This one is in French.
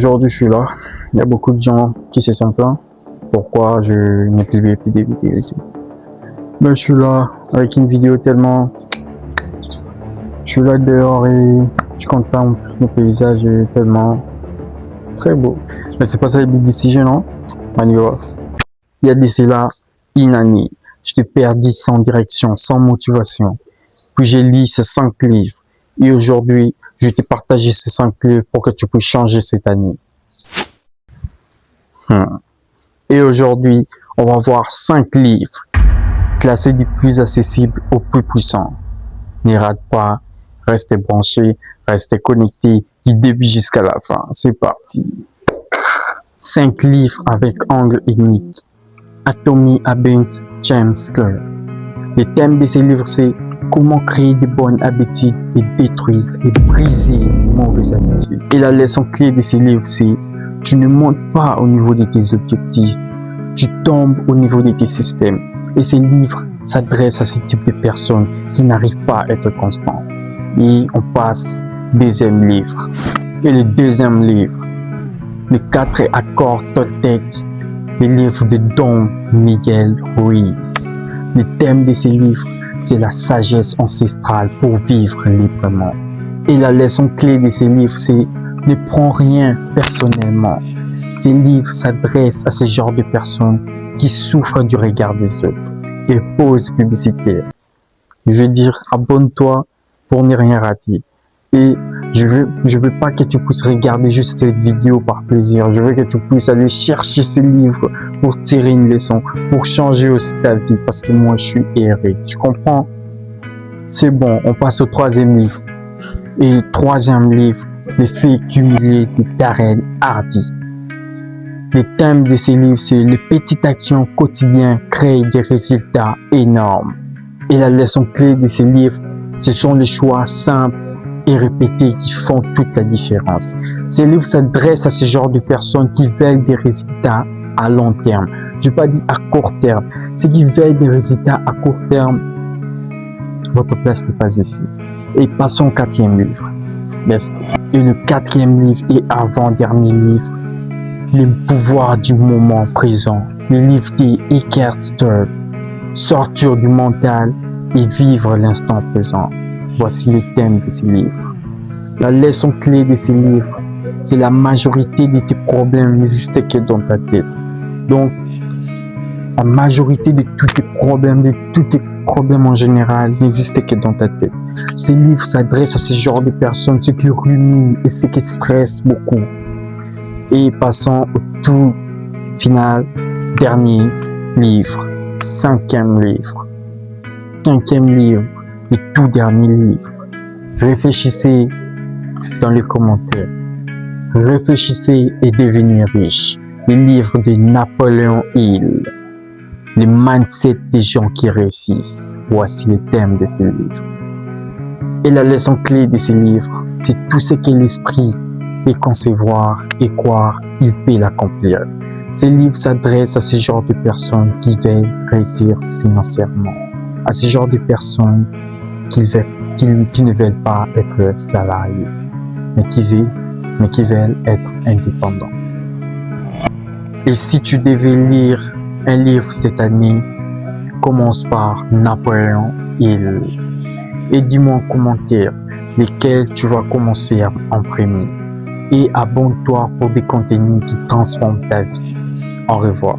Aujourd'hui, je suis là. Il y a beaucoup de gens qui se sont plaints. Pourquoi je ne publie plus des vidéos et tout. Mais je suis là avec une vidéo tellement... Je suis là dehors et je contemple le paysage tellement très beau. Mais c'est pas ça les big decisions, non? On y va. Il y a d'ici là une année, je te perdis sans direction, sans motivation. Puis j'ai lu ces 5 livres. Et aujourd'hui, je t'ai partagé ces 5 livres pour que tu puisses changer cette année. Et aujourd'hui, on va voir 5 livres classés du plus accessible au plus puissant. Ne rate pas, restez branchés, restez connectés du début jusqu'à la fin. C'est parti. 5 livres avec angle unique. Atomic Habits, James Clear. Le thème de ces livres, c'est comment créer de bonnes habitudes et détruire et briser les mauvaises habitudes. Et la leçon clé de ces livres, c'est tu ne montes pas au niveau de tes objectifs, tu tombes au niveau de tes systèmes. Et ces livres s'adressent à ce type de personnes qui n'arrivent pas à être constants. Et on passe au deuxième livre. Et le deuxième livre, les 4 accords Toltec, le livre de Don Miguel Ruiz. Le thème de ces livres, c'est la sagesse ancestrale pour vivre librement. Et la leçon clé de ces livres, c'est ne prends rien personnellement. Ces livres s'adressent à ce genre de personnes qui souffrent du regard des autres. Et pause publicitaire. Je veux dire, abonne-toi pour ne rien rater. Et je veux pas que tu puisses regarder juste cette vidéo par plaisir. Je veux que tu puisses aller chercher ces livres pour tirer une leçon, pour changer aussi ta vie. Parce que moi, je suis erré. Tu comprends? C'est bon, on passe au 3e livre. Et le 3e livre, les faits cumulés de Darren Hardy. Le thème de ces livres, c'est les petites actions quotidiennes créent des résultats énormes. Et la leçon clé de ces livres, ce sont les choix simples et répétés qui font toute la différence. Ces livres s'adressent à ce genre de personnes qui veulent des résultats à long terme. Je ne vais pas dire à court terme. Ceux qui veulent des résultats à court terme, votre place n'est pas ici. Et passons au 4e livre. Et le 4e livre et avant-dernier livre, le pouvoir du moment présent. Le livre de Eckhart Tolle, sortir du mental et vivre l'instant présent. Voici le thème de ces livres. La leçon clé de ces livres, c'est la majorité de tes problèmes n'existent que dans ta tête. Donc, la majorité de tous tes problèmes en général n'existent que dans ta tête. Ces livres s'adressent à ce genre de personnes, ceux qui ruminent et ceux qui stressent beaucoup. Et passons au tout final, dernier livre, 5e livre. 5e livre, le tout dernier livre. Réfléchissez dans les commentaires. Réfléchissez et devenez riche. Le livre de Napoléon Hill. Le mindset des gens qui réussissent. Voici le thème de ces livres. Et la leçon clé de ces livres, c'est tout ce que l'esprit peut concevoir et croire, il peut l'accomplir. Ces livres s'adressent à ce genre de personnes qui veulent réussir financièrement, à ce genre de personnes qui ne veulent pas être salariés, mais qui veulent être indépendants. Et si tu devais lire un livre cette année, commence par Napoléon Hill. Et dis-moi en commentaire lesquels tu vas commencer en premier. Et abonne-toi pour des contenus qui transforment ta vie. Au revoir.